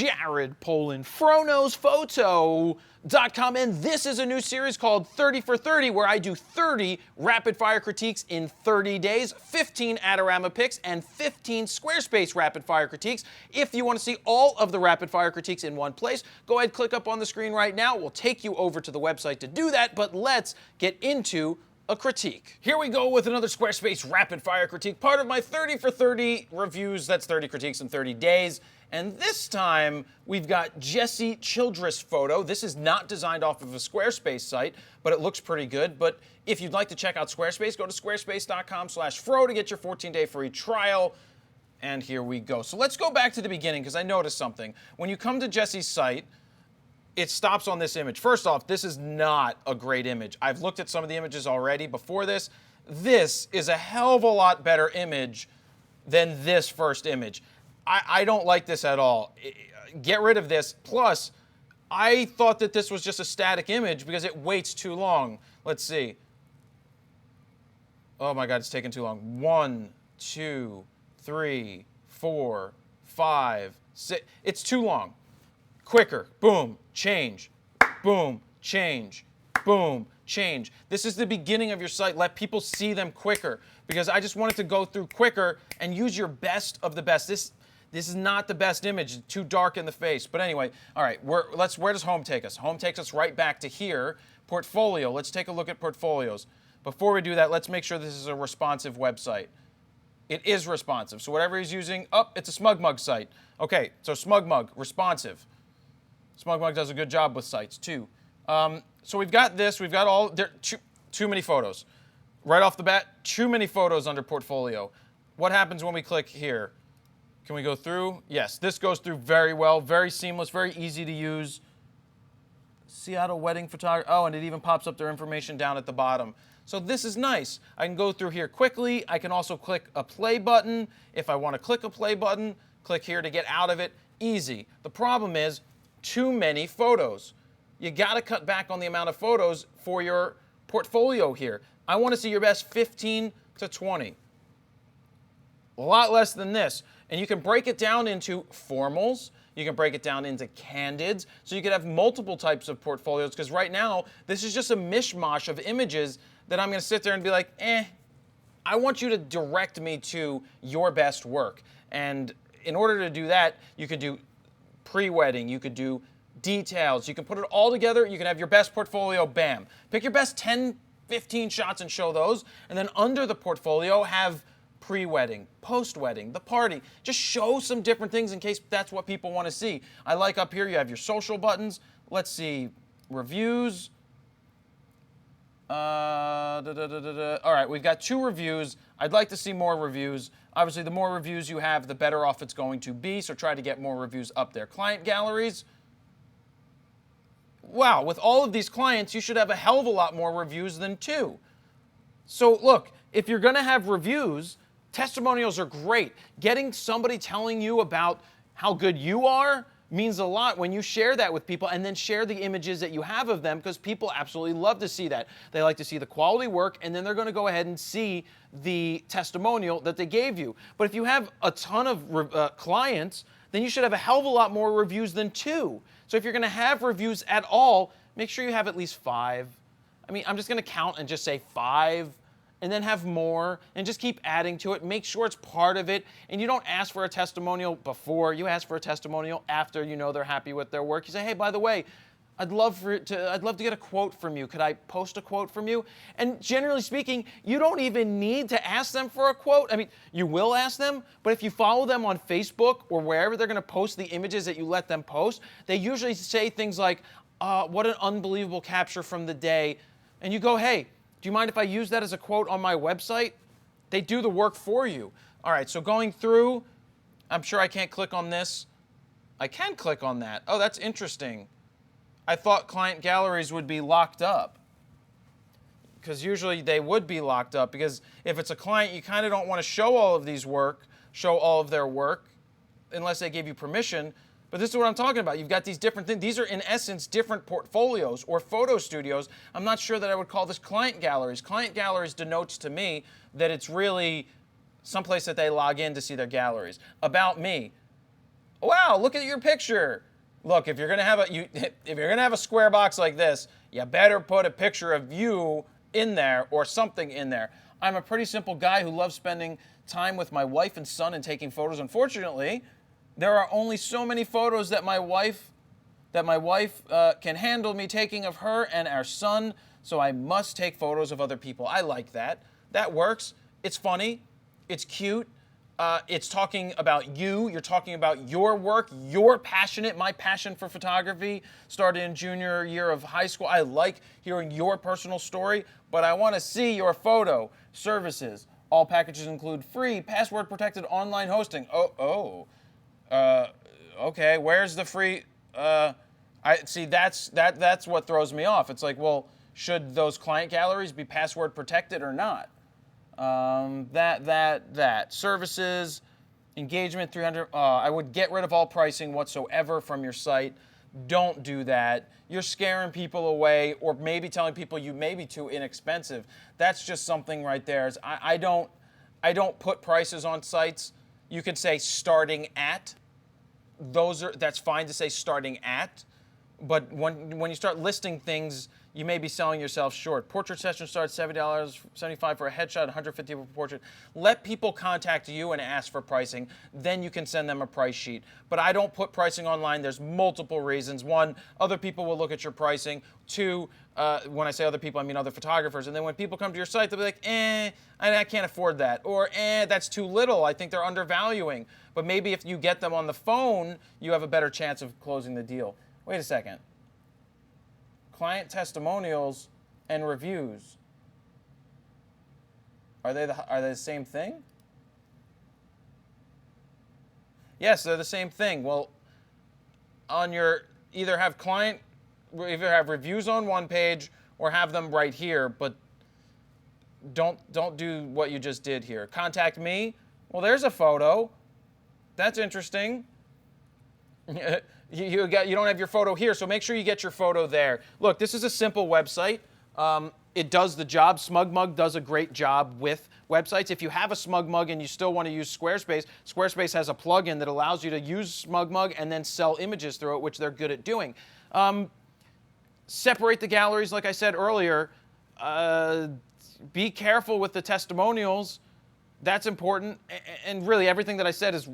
Jared Polin, FroKnowsPhoto.com, and this is a new series called 30 for 30, where I do 30 rapid-fire critiques in 30 days, 15 Adorama picks, and 15 Squarespace rapid-fire critiques. If you want to see all of the rapid-fire critiques in one place, go ahead, click up on the screen right now. We'll take you over to the website to do that, but let's get into a critique. Here we go with another Squarespace rapid fire critique, part of my 30 for 30 reviews. That's 30 critiques in 30 days. And this time we've got Jesse Childress Photo. This is not designed off of a Squarespace site, but it looks pretty good. But if you'd like to check out Squarespace, go to squarespace.com/fro to get your 14-day free trial. And here we go. So let's go back to the beginning, because I noticed something. When you come to Jesse's site, it stops on this image. First off, this is not a great image. I've looked at some of the images already before this. This is a hell of a lot better image than this first image. I don't like this at all. Get rid of this. Plus, I thought that this was just a static image because it waits too long. Let's see. Oh my God, it's taking too long. 1, 2, 3, 4, 5, 6. It's too long. Quicker, boom, change, boom, change, boom, change. This is the beginning of your site. Let people see them quicker, because I just want it to go through quicker, and use your best of the best. This is not the best image. It's too dark in the face. But anyway, all right, where does home take us? Home takes us right back to here. Portfolio. Let's take a look at portfolios. Before we do that, let's make sure this is a responsive website. It is responsive. So whatever he's using, it's a SmugMug site. Okay, so SmugMug, responsive. SmugMug does a good job with sites too. So we've got this. We've got all too many photos. Right off the bat, too many photos under portfolio. What happens when we click here? Can we go through? Yes, this goes through very well, very seamless, very easy to use. Seattle wedding photography. Oh, and it even pops up their information down at the bottom. So this is nice. I can go through here quickly. I can also click a play button. If I want to click a play button, click here to get out of it. Easy. The problem is too many photos. You got to cut back on the amount of photos for your portfolio here. I want to see your best 15 to 20. A lot less than this. And you can break it down into formals. You can break it down into candids. So you could have multiple types of portfolios, because right now, this is just a mishmash of images that I'm going to sit there and be like, I want you to direct me to your best work. And in order to do that, you could do pre-wedding, you could do details, you can put it all together, you can have your best portfolio, bam. Pick your best 10, 15 shots and show those, and then under the portfolio have pre-wedding, post-wedding, the party. Just show some different things in case that's what people want to see. I like up here, you have your social buttons. Let's see, reviews. All right, we've got 2 reviews. I'd like to see more reviews. Obviously, the more reviews you have, the better off it's going to be, so try to get more reviews up there. Client galleries. Wow, with all of these clients, you should have a hell of a lot more reviews than 2. So look, if you're going to have reviews, testimonials are great. Getting somebody telling you about how good you are means a lot when you share that with people, and then share the images that you have of them, because people absolutely love to see that. They like to see the quality work, and then they're going to go ahead and see the testimonial that they gave you. But if you have a ton of clients, then you should have a hell of a lot more reviews than 2. So if you're going to have reviews at all, make sure you have at least 5. I mean, I'm just going to count and just say 5. And then have more, and just keep adding to it. Make sure it's part of it, and you don't ask for a testimonial before. You ask for a testimonial after you know they're happy with their work. You say, hey, by the way, I'd love to get a quote from you. Could I post a quote from you? And generally speaking, you don't even need to ask them for a quote. I mean, you will ask them, but if you follow them on Facebook or wherever they're going to post the images that you let them post, they usually say things like, what an unbelievable capture from the day. And you go, hey, do you mind if I use that as a quote on my website? They do the work for you. All right, so going through, I'm sure I can't click on this. I can click on that. Oh, that's interesting. I thought client galleries would be locked up, because usually they would be locked up, because if it's a client, you kind of don't want to show all of their work, unless they gave you permission. But this is what I'm talking about. You've got these different things. These are, in essence, different portfolios or photo studios. I'm not sure that I would call this client galleries. Client galleries denotes to me that it's really someplace that they log in to see their galleries. About me. wow, look at your picture. Look, if you're gonna have a square box like this, you better put a picture of you in there or something in there. I'm a pretty simple guy who loves spending time with my wife and son and taking photos. Unfortunately, there are only so many photos that my wife can handle me taking of her and our son, so I must take photos of other people. I like that. That works. It's funny. It's cute. It's talking about you. You're talking about your work. You're passionate. My passion for photography started in junior year of high school. I like hearing your personal story, but I want to see your photo. Services. All packages include free, password-protected online hosting. Okay. Where's the free? I see. That's what throws me off. It's like, well, should those client galleries be password protected or not? Services, engagement, 300. I would get rid of all pricing whatsoever from your site. Don't do that. You're scaring people away, or maybe telling people you may be too inexpensive. That's just something right there. I don't put prices on sites. You can say starting at. That's fine to say starting at, but when you start listing things, you may be selling yourself short. Portrait session starts $70.75 for a headshot, $150 for a portrait. Let people contact you and ask for pricing. Then you can send them a price sheet. But I don't put pricing online. There's multiple reasons. One, other people will look at your pricing. Two, when I say other people, I mean other photographers. And then when people come to your site, they'll be like, I can't afford that. Or, that's too little. I think they're undervaluing. But maybe if you get them on the phone, you have a better chance of closing the deal. Wait a second. Client testimonials and reviews. Are they the same thing? Yes, they're the same thing. Well, on your either have reviews on one page or have them right here, but don't do what you just did here. Contact me. Well, there's a photo. That's interesting. You don't have your photo here, so make sure you get your photo there. Look, this is a simple website. It does the job. SmugMug does a great job with websites. If you have a SmugMug and you still want to use Squarespace, Squarespace has a plugin that allows you to use SmugMug and then sell images through it, which they're good at doing. Separate the galleries, like I said earlier. Be careful with the testimonials. That's important. And really, everything that I said is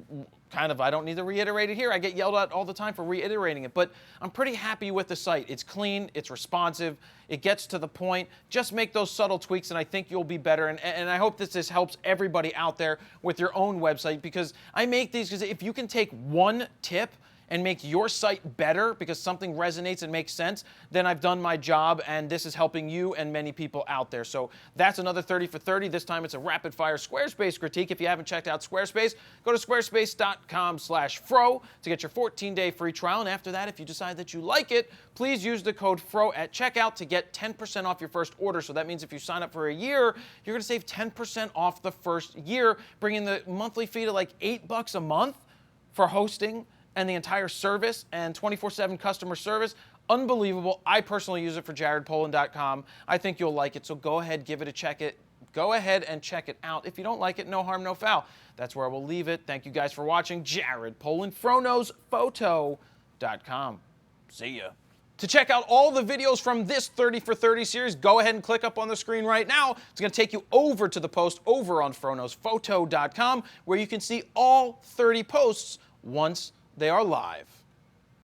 kind of, I don't need to reiterate it here. I get yelled at all the time for reiterating it. But I'm pretty happy with the site. It's clean. It's responsive. It gets to the point. Just make those subtle tweaks, and I think you'll be better. And I hope that this helps everybody out there with your own website, because I make these because if you can take one tip and make your site better because something resonates and makes sense, then I've done my job, and this is helping you and many people out there. So that's another 30 for 30. This time it's a rapid-fire Squarespace critique. If you haven't checked out Squarespace, go to squarespace.com/fro to get your 14-day free trial. And after that, if you decide that you like it, please use the code FRO at checkout to get 10% off your first order. So that means if you sign up for a year, you're going to save 10% off the first year, bringing the monthly fee to like $8 a month for hosting and the entire service and 24/7 customer service. Unbelievable. I personally use it for jaredpoland.com. I think you'll like it, so go ahead, give it a check it. Go ahead and check it out. If you don't like it, no harm, no foul. That's where we'll leave it. Thank you guys for watching. Jared Poland, FroKnowsPhoto.com. See ya. To check out all the videos from this 30 for 30 series, go ahead and click up on the screen right now. It's going to take you over to the post over on FroKnowsPhoto.com, where you can see all 30 posts once they are live.